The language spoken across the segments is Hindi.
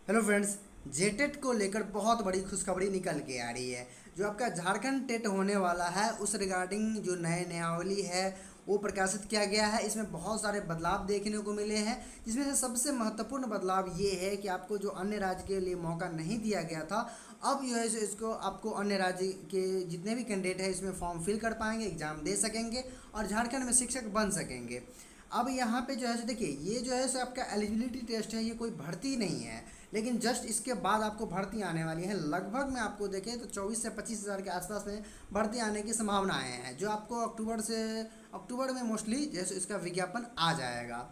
Hello friends. जेटेट को लेकर बहुत बड़ी खुशखबरी निकल के आ रही है। जो आपका झारखंड टेट होने वाला है उस रिगार्डिंग जो नए नियमावली है वो प्रकाशित किया गया है। इसमें बहुत सारे बदलाव देखने को मिले हैं, जिसमें से सबसे महत्वपूर्ण बदलाव ये है कि आपको जो अन्य राज्य के लिए मौका नहीं दिया गया था, अब जो है सो इसको आपको अन्य राज्य के जितने भी कैंडिडेट हैं इसमें फॉर्म फिल कर पाएंगे, एग्ज़ाम दे सकेंगे और झारखंड में शिक्षक बन सकेंगे। अब यहाँ पे जो है सो देखिए, ये जो है सो आपका एलिजिबिलिटी टेस्ट है, ये कोई भर्ती नहीं है, लेकिन जस्ट इसके बाद आपको भर्ती आने वाली है। लगभग मैं आपको देखें तो 24 से 25 हज़ार के आसपास में भर्ती आने की संभावनाएं हैं, जो आपको अक्टूबर में मोस्टली जैसे इसका विज्ञापन आ जाएगा।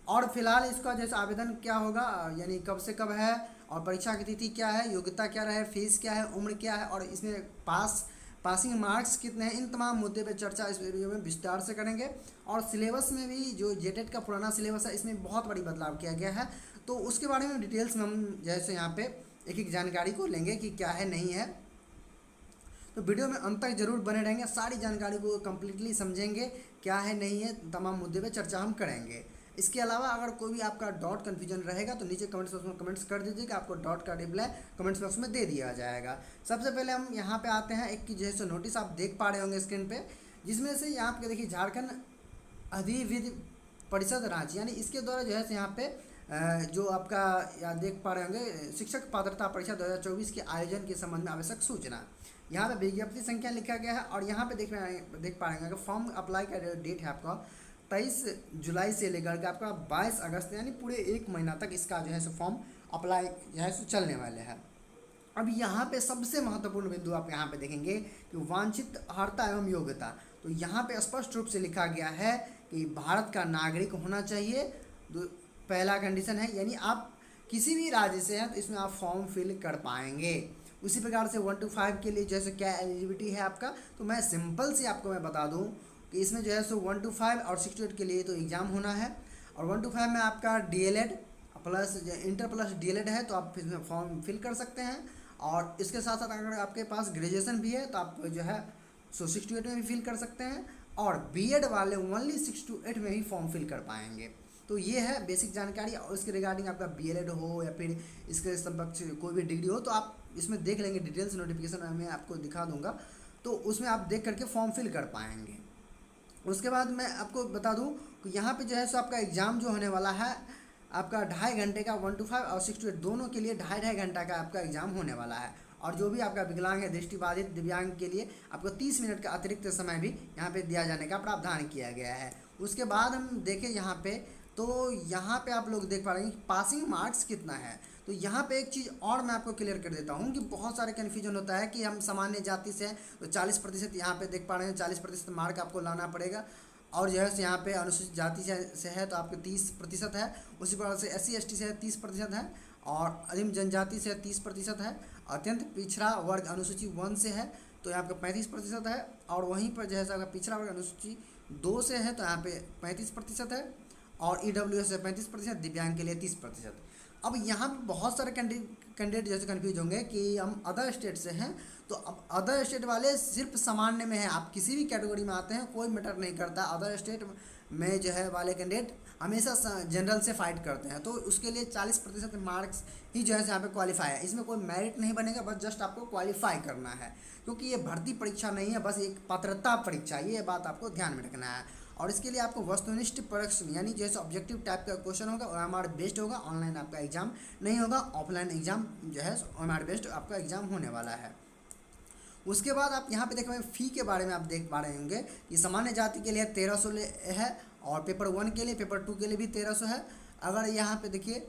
और फिलहाल इसका जैसे आवेदन क्या होगा, यानी कब से कब है और परीक्षा की तिथि क्या है, योग्यता क्या रहे, फीस क्या है, उम्र क्या है और इसमें पासिंग मार्क्स कितने हैं, इन तमाम मुद्दे पे चर्चा इस वीडियो में विस्तार से करेंगे। और सिलेबस में भी जो जेटेट का पुराना सिलेबस है इसमें बहुत बड़ी बदलाव किया गया है, तो उसके बारे में डिटेल्स में हम जैसे यहाँ पे एक एक जानकारी को लेंगे कि क्या है नहीं है। तो वीडियो में अंत तक जरूर बने रहेंगे, सारी जानकारी को कम्प्लीटली समझेंगे, क्या है नहीं है, तमाम मुद्दे पे चर्चा हम करेंगे। इसके अलावा अगर कोई भी आपका डॉट कन्फ्यूजन रहेगा तो नीचे कमेंट्स बॉक्स में कमेंट्स कर दीजिए कि आपको डॉट का रिप्लाई कमेंट्स बॉक्स में दे दिया जाएगा। सबसे पहले हम यहाँ पे आते हैं, एक की जैसे नोटिस आप देख पा रहे होंगे स्क्रीन पे, जिसमें से यहाँ पे देखिए झारखंड अधिविद्य परिषद रांची, यानी इसके द्वारा जो है यहाँ पे जो आपका यहाँ देख पा रहे होंगे शिक्षक पात्रता परीक्षा 2024 के आयोजन के संबंध में आवश्यक सूचना, यहाँ पे विज्ञप्ति संख्या लिखा गया है। और यहाँ पे देख पा रहे हैं कि फॉर्म अप्लाई का डेट है आपका 23 जुलाई से लेकर के आपका 22 अगस्त, यानी पूरे एक महीना तक इसका जो है सो फॉर्म अप्लाई जो है सो चलने वाले हैं। अब यहाँ पे सबसे महत्वपूर्ण बिंदु आप यहाँ पे देखेंगे कि वांछित अर्हता एवं योग्यता, तो यहाँ पे स्पष्ट रूप से लिखा गया है कि भारत का नागरिक होना चाहिए। पहला कंडीशन है, यानी आप किसी भी राज्य से हैं तो इसमें आप फॉर्म फिल कर पाएंगे। उसी प्रकार से 1 to 5 के लिए जैसे क्या एलिजिबिलिटी है आपका, तो मैं सिंपल से आपको मैं बता दूं कि इसमें जो है सो 1 to 5 और 6 to 8 के लिए तो एग्ज़ाम होना है। और 1 to 5 में आपका DLED plus inter plus DLED है तो आप इसमें फॉर्म फिल कर सकते हैं। और इसके साथ साथ अगर आपके पास ग्रेजुएशन भी है तो आप जो है सो 6 to 8 में भी फिल कर सकते हैं। और B.Ed वाले ओनली 6 to 8 में ही फॉर्म फिल कर पाएंगे। तो ये है बेसिक जानकारी। और इसके रिगार्डिंग आपका BLED हो या फिर इसके समकक्ष कोई भी डिग्री हो तो आप इसमें देख लेंगे, डिटेल्स नोटिफिकेशन मैं आपको दिखा दूंगा, तो उसमें आप देख करके फॉर्म फिल कर पाएंगे। उसके बाद मैं आपको बता दूं कि यहाँ पे जो है सो आपका एग्ज़ाम जो होने वाला है आपका 2.5 घंटे का 1 to 5 और 6 to 8 दोनों के लिए 2.5 घंटा का आपका एग्ज़ाम होने वाला है। और जो भी आपका विकलांग है, दृष्टिबाधित, दिव्यांग के लिए आपको 30 मिनट का अतिरिक्त समय भी यहाँ पे दिया जाने का प्रावधान किया गया है। उसके बाद हम देखें यहाँ पे, तो यहाँ पे आप लोग देख पा रहे हैं कि पासिंग मार्क्स कितना है। तो यहाँ पे एक चीज़ और मैं आपको क्लियर कर देता हूँ कि बहुत सारे कन्फ्यूजन होता है कि हम सामान्य जाति से हैं तो 40% यहाँ पे देख पा रहे हैं 40% मार्क आपको लाना पड़ेगा। और जो है यहाँ पे अनुसूचित जाति से है तो आपके 30% है। उसी प्रकार से SC ST से 30% है। और आदिम जनजाति से 30% है। अत्यंत पिछड़ा वर्ग अनुसूची 1 से है तो यहाँ पे 35% है। और वहीं पर जो है आपका पिछड़ा वर्ग अनुसूची 2 से है तो यहाँ पे 35% है। और EWS से 35%, दिव्यांग के लिए 30%। अब यहाँ पे बहुत सारे कैंडिडेट जैसे कन्फ्यूज होंगे कि हम अदर स्टेट से हैं, तो अब अदर स्टेट वाले सिर्फ सामान्य में हैं, आप किसी भी कैटेगरी में आते हैं कोई मैटर नहीं करता। अदर स्टेट में जो है वाले कैंडिडेट हमेशा जनरल से फाइट करते हैं, तो उसके लिए 40% मार्क्स ही जो है यहाँ पे क्वालिफाई है। इसमें कोई मेरिट नहीं बनेगा, बस जस्ट आपको क्वालिफाई करना है, क्योंकि ये भर्ती परीक्षा नहीं है, बस एक पात्रता परीक्षा, ये बात आपको ध्यान में रखना है। और इसके लिए आपको वस्तुनिष्ठ प्रश्न, यानी जैसे ऑब्जेक्टिव टाइप का क्वेश्चन होगा OMR बेस्ड होगा, ऑनलाइन आपका एग्जाम नहीं होगा, ऑफलाइन एग्जाम जो है OMR बेस्ड आपका एग्जाम होने वाला है। उसके बाद आप यहाँ पे देख रहे हैं फ़ी के बारे में आप देख पा रहे होंगे कि सामान्य जाति के लिए 1300 है और पेपर 1 के लिए, पेपर 2 के लिए भी 1300 है। अगर यहाँ पे देखिए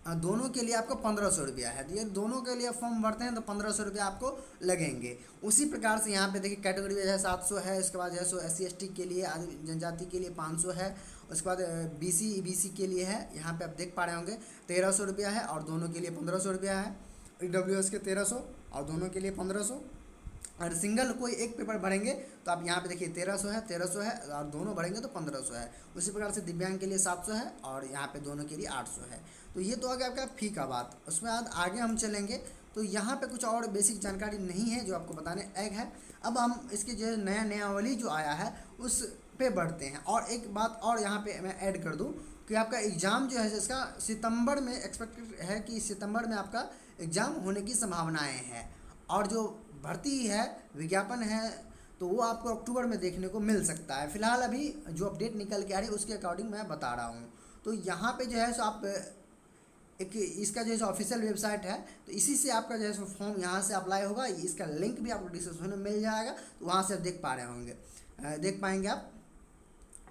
दोनों के लिए आपको 1500 रुपया है, तो ये दोनों के लिए फॉर्म भरते हैं तो 1500 रुपया आपको लगेंगे। उसी प्रकार से यहाँ पे देखिए कैटेगरी जो है 700 है। इसके बाद जो है सो SC ST के लिए, आदि जनजाति के लिए 500 है। उसके बाद BC EBC के लिए है, यहाँ पे आप देख पा रहे होंगे 1300 रुपया है और दोनों के लिए 1500 रुपया है। EWS के 1300 और दोनों के लिए 1500। और सिंगल कोई एक पेपर भरेंगे तो आप यहाँ पे देखिए 1300 है और दोनों भरेंगे तो 1500 है। उसी प्रकार से दिव्यांग के लिए 700 है और यहाँ पे दोनों के लिए 800 है। तो ये तो आ गया आपका फ़ी का बात। उसमें बाद आगे हम चलेंगे तो यहाँ पे कुछ और बेसिक जानकारी नहीं है जो आपको बताने एग है। अब हम इसके जो नया नियमावली जो आया है उस पे बढ़ते हैं। और एक बात और यहाँ पे मैं ऐड कर दूँ कि आपका एग्ज़ाम जो है इसका सितंबर में एक्सपेक्टेड है कि सितंबर में आपका एग्ज़ाम होने की संभावनाएं हैं। और जो भर्ती है, विज्ञापन है, तो वो आपको अक्टूबर में देखने को मिल सकता है। फिलहाल अभी जो अपडेट निकल के आ रही है उसके अकॉर्डिंग मैं बता रहा हूँ। तो यहाँ पे जो है सो आप एक इसका जो है ऑफिशियल वेबसाइट है, तो इसी से आपका जो है सो फॉर्म यहाँ से अप्लाई होगा। इसका लिंक भी आपको डिस्क्रिप्शन में मिल जाएगा, तो वहाँ से आप देख पा रहे होंगे, देख पाएंगे आप।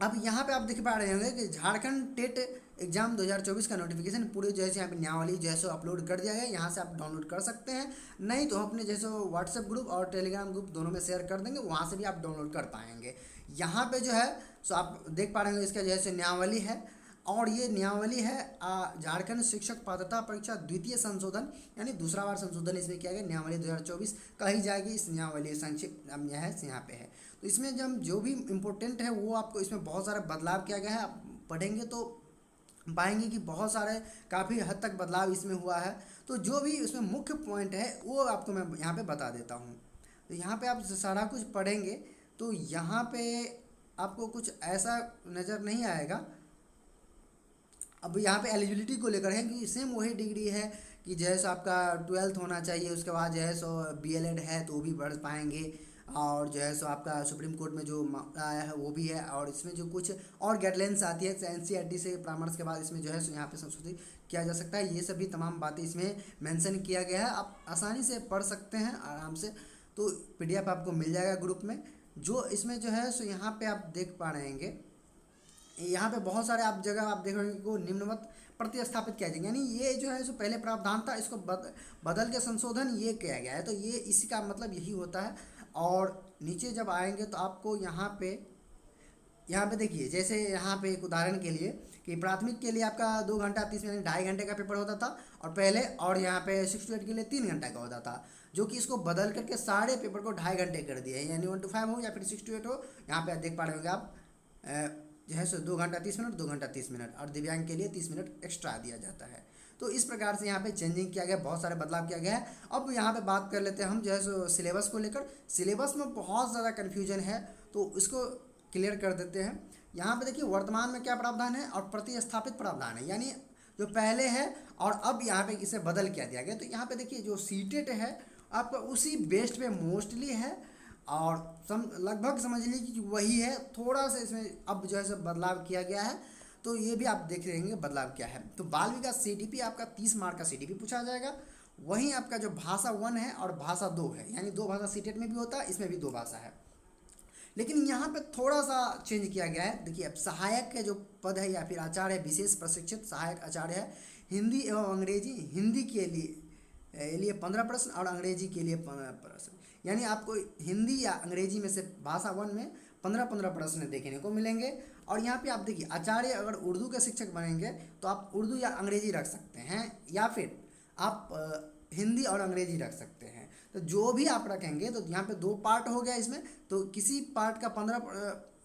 अब यहाँ पे आप देख पा रहे होंगे कि झारखंड टेट एग्जाम 2024 का नोटिफिकेशन पूरे जो है यहाँ पे न्यायावली जो है सो अपलोड कर दिया गया है। यहाँ से आप डाउनलोड कर सकते हैं, नहीं तो हम अपने जैसे व्हाट्सएप ग्रुप और टेलीग्राम ग्रुप दोनों में शेयर कर देंगे, वहाँ से भी आप डाउनलोड कर पाएंगे। यहाँ पे जो है सो आप देख पा रहे होंगे इसका जो है सो न्यायावली है, और ये नियमावली है झारखंड शिक्षक पात्रता परीक्षा द्वितीय संशोधन, यानी दूसरा बार संशोधन इसमें किया गया। नियमावली 2024 कही जाएगी, इस नियमावली संक्षिप्त है यहाँ पे है। तो इसमें जब जो भी इम्पोर्टेंट है वो आपको इसमें बहुत सारा बदलाव किया गया है। आप पढ़ेंगे तो पाएंगे कि बहुत सारे काफ़ी हद तक बदलाव इसमें हुआ है। तो जो भी इसमें मुख्य पॉइंट है वो आपको मैं यहाँ पे बता देता हूँ। तो यहाँ पे आप सारा कुछ पढ़ेंगे तो यहाँ पे आपको कुछ ऐसा नज़र नहीं आएगा। अब यहाँ पे एलिजिबिलिटी को लेकर है कि सेम वही डिग्री है कि जैसे आपका 12th होना चाहिए, उसके बाद जो है सो BLED है तो वो भी पढ़ पाएंगे, और जो है सो आपका सुप्रीम कोर्ट में जो आया है वो भी है। और इसमें जो कुछ और गाइडलाइंस आती है NCERT से परामर्श के बाद इसमें जो है सो यहाँ पे संशोधित किया जा सकता है। ये सभी तमाम बातें इसमें मेंशन किया गया है, आप आसानी से पढ़ सकते हैं आराम से। तो PDF आपको मिल जाएगा ग्रुप में। जो इसमें जो है सो यहाँ पे आप देख पा रहेंगे, यहाँ पे बहुत सारे आप जगह आप देख रहे हैं को निम्नवत प्रतिस्थापित किया जाएगा, यानी ये जो है सो पहले प्रावधान था इसको बदल के संशोधन ये किया गया है। तो ये इसी का मतलब यही होता है। और नीचे जब आएंगे तो आपको यहाँ पे देखिए, जैसे यहाँ पे एक उदाहरण के लिए कि प्राथमिक के लिए आपका 2 घंटा 30 मिनट 2.5 घंटे का पेपर होता था और पहले, और यहाँ पे 6 to 8 के लिए 3 घंटा का होता था, जो कि इसको बदल करके सारे पेपर को 2.5 घंटे कर दिया है, यानी 1 to 5 हो या फिर 6 to 8 हो। यहाँ पे देख पा रहे होंगे आप जो है सो 2 घंटा 30 मिनट 2 घंटा 30 मिनट, और दिव्यांग के लिए 30 मिनट एक्स्ट्रा दिया जाता है। तो इस प्रकार से यहाँ पे चेंजिंग किया गया, बहुत सारे बदलाव किया गया है। अब यहाँ पे बात कर लेते हैं हम जो है सो सिलेबस को लेकर। सिलेबस में बहुत ज़्यादा कन्फ्यूजन है, तो इसको क्लियर कर देते हैं। यहाँ पे देखिए वर्तमान में क्या प्रावधान है और प्रतिस्थापित प्रावधान है, यानी जो पहले है और अब यहाँ पे इसे बदल किया दिया गया। तो यहाँ पे देखिए जो सीटेट है आपका उसी बेस्ड पे मोस्टली है, और लगभग समझ लीजिए कि वही है, थोड़ा सा इसमें अब जो है सो बदलाव किया गया है। तो ये भी आप देख रहेंगे बदलाव क्या है। तो बाल विकास CTP आपका 30 मार्क का CTP पूछा जाएगा। वहीं आपका जो भाषा 1 है और भाषा 2 है, यानी 2 भाषा सीटेट में भी होता है, इसमें भी 2 भाषा है। लेकिन यहाँ पे थोड़ा सा चेंज किया गया है। देखिए अब सहायक के जो पद है या फिर आचार्य है, विशेष प्रशिक्षित सहायक आचार्य है, हिंदी एवं अंग्रेजी, हिंदी के लिए 15 प्रश्न और अंग्रेजी के लिए 15 प्रश्न, यानी आपको हिंदी या अंग्रेजी में से भाषा 1 में 15 प्रश्न देखने को मिलेंगे। और यहाँ पे आप देखिए आचार्य अगर उर्दू के शिक्षक बनेंगे तो आप उर्दू या अंग्रेजी रख सकते हैं, या फिर आप हिंदी और अंग्रेजी रख सकते हैं। तो जो भी आप रखेंगे, तो यहाँ पे 2 पार्ट हो गया इसमें, तो किसी पार्ट का 15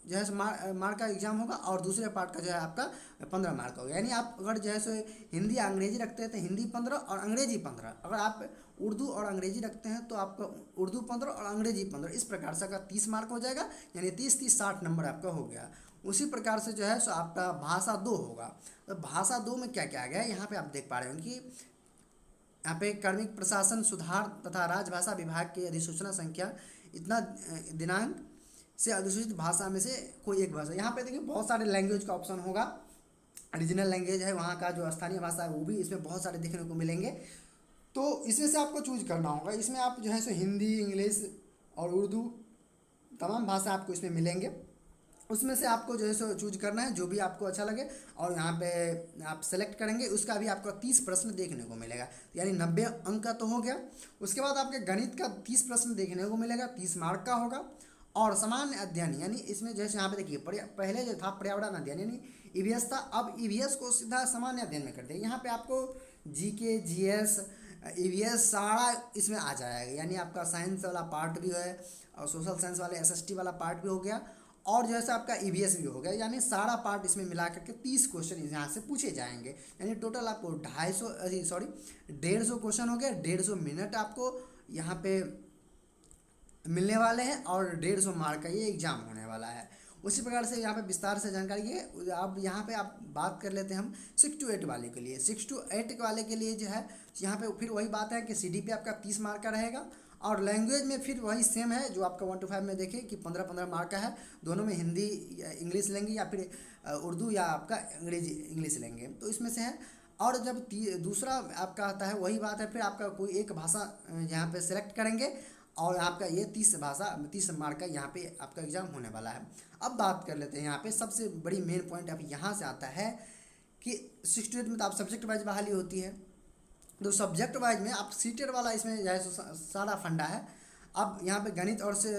जो है मार्क का एग्जाम होगा और दूसरे पार्ट का जो है आपका 15 मार्क होगा। यानी आप अगर जो है सो हिंदी या अंग्रेजी रखते हैं तो हिंदी 15 और अंग्रेजी 15, अगर आप उर्दू और अंग्रेजी रखते हैं तो आपका उर्दू 15 और अंग्रेजी 15, इस प्रकार से आपका 30 मार्क हो जाएगा, यानी 30 60 नंबर आपका हो गया। उसी प्रकार से जो है सो आपका भाषा 2 होगा। तो भाषा 2 में क्या क्या गया है, यहाँ पे आप देख पा रहे हो कि यहाँ पे कार्मिक प्रशासन सुधार तथा राजभाषा विभाग की अधिसूचना संख्या इतना दिनांक से अधिसूचित भाषा में से कोई एक भाषा। यहाँ पे देखिए बहुत सारे लैंग्वेज का ऑप्शन होगा, रीजनल लैंग्वेज है वहाँ का, जो स्थानीय भाषा है वो भी इसमें बहुत सारे देखने को मिलेंगे। तो इसमें से आपको चूज करना होगा। इसमें आप जो है सो हिंदी, इंग्लिश और उर्दू तमाम भाषा आपको इसमें मिलेंगे, उसमें से आपको जो है सो चूज करना है जो भी आपको अच्छा लगे, और यहाँ पे आप सेलेक्ट करेंगे, उसका भी आपको 30 प्रश्न देखने को मिलेगा, यानी 90 अंक का तो हो गया। उसके बाद आपके गणित का 30 प्रश्न देखने को मिलेगा, 30 मार्क का होगा। और सामान्य अध्ययन, यानी इसमें जैसे यहाँ पे देखिए पहले जो था पर्यावरण अध्ययन यानी EVS था, अब EVS को सीधा सामान्य अध्ययन में कर दिया। यहाँ पे आपको GK, GS, EVS सारा इसमें आ जाएगा, यानी आपका साइंस वाला पार्ट भी है और सोशल साइंस वाले SST वाला पार्ट भी हो गया, और जैसे आपका EVS भी हो गया, यानी सारा पार्ट इसमें मिला करके 30 क्वेश्चन यहाँ से पूछे जाएंगे। यानी टोटल आपको 150 क्वेश्चन हो गया, 150 मिनट आपको यहाँ पे मिलने वाले हैं, और 150 मार्क का ये एग्जाम होने वाला है। उसी प्रकार से यहाँ पे विस्तार से जानकारी है। अब यहाँ पे आप बात कर लेते हैं हम 6 to 8 वाले के लिए। 6 to 8 वाले के लिए जो है यहाँ पे फिर वही बात है कि CDP आपका 30 मार्क का रहेगा, और लैंग्वेज में फिर वही सेम है जो आपका 1 to 5 में देखें कि 15-15 मार्क का है। दोनों में हिंदी इंग्लिश लेंगे या फिर उर्दू या आपका अंग्रेजी इंग्लिश लेंगे, तो इसमें से है। और जब दूसरा आपका आता है वही बात है, फिर आपका कोई एक भाषा यहाँ पे सेलेक्ट करेंगे और आपका ये 30 मार्क का यहाँ पे आपका एग्ज़ाम होने वाला है। अब बात कर लेते हैं यहाँ पे सबसे बड़ी मेन पॉइंट अब यहाँ से आता है कि 6 to 8 में तो आप सब्जेक्ट वाइज बहाली होती है, तो सब्जेक्ट वाइज में आप सीटेड वाला इसमें जो है सारा फंडा है। अब यहाँ पे गणित और से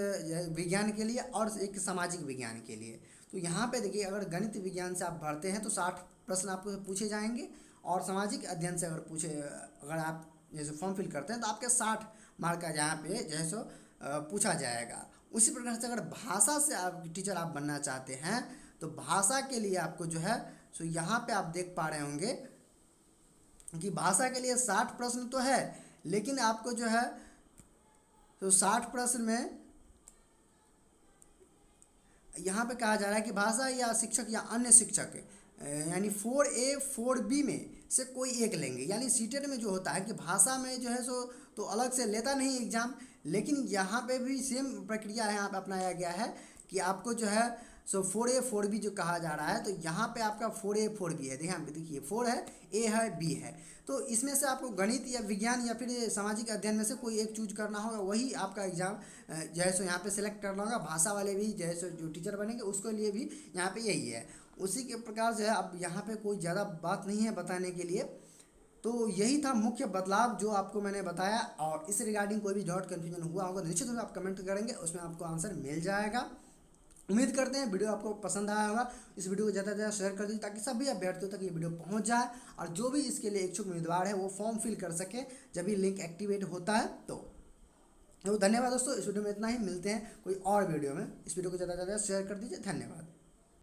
विज्ञान के लिए और एक सामाजिक विज्ञान के लिए, तो यहाँ पे देखिए अगर गणित विज्ञान से आप भरते हैं तो 60 प्रश्न आपको पूछे जाएंगे, और सामाजिक अध्ययन से अगर आप जैसे फॉर्म फिल करते हैं तो आपके 60 मार्क का यहाँ पे जो है सो पूछा जाएगा। उसी प्रकार से अगर भाषा से आप टीचर आप बनना चाहते हैं तो भाषा के लिए आपको जो है सो यहाँ पे आप देख पा रहे होंगे कि भाषा के लिए 60 प्रश्न तो है, लेकिन आपको जो है तो 60 प्रश्न में यहाँ पे कहा जा रहा है कि भाषा या शिक्षक या अन्य शिक्षक यानी 4A 4B में से कोई एक लेंगे। यानी सीटेट में जो होता है कि भाषा में जो है सो तो अलग से लेता नहीं एग्ज़ाम, लेकिन यहाँ पे भी सेम प्रक्रिया है यहाँ पे अपनाया गया है कि आपको जो है सो 4A 4B जो कहा जा रहा है, तो यहाँ पे आपका 4A 4B है। देखिए 4 है, A है, B है, तो इसमें से आपको गणित या विज्ञान या फिर सामाजिक अध्ययन में से कोई एक चूज करना होगा, वही आपका एग्ज़ाम जो है सो यहाँ पे सेलेक्ट करना होगा। भाषा वाले भी जो है सो जो टीचर बनेंगे उसके लिए भी यहाँ पे यही है। उसी के प्रकार से अब यहाँ पे कोई ज़्यादा बात नहीं है बताने के लिए, तो यही था मुख्य बदलाव जो आपको मैंने बताया। और इस रिगार्डिंग कोई भी डाउट कन्फ्यूजन हुआ होगा तो निश्चित रूप से आप कमेंट करेंगे, उसमें आपको आंसर मिल जाएगा। उम्मीद करते हैं वीडियो आपको पसंद आया होगा। इस वीडियो को ज़्यादा से ज़्यादा शेयर कर दीजिए ताकि सभी अभ्यर्थियों तक ये वीडियो पहुंच जाए, और जो भी इसके लिए इच्छुक उम्मीदवार है वो फॉर्म फिल कर सके जब भी लिंक एक्टिवेट होता है। तो धन्यवाद दोस्तों, इस वीडियो में इतना ही। मिलते हैं कोई और वीडियो में। इस वीडियो को ज़्यादा से ज़्यादा शेयर कर दीजिए। धन्यवाद।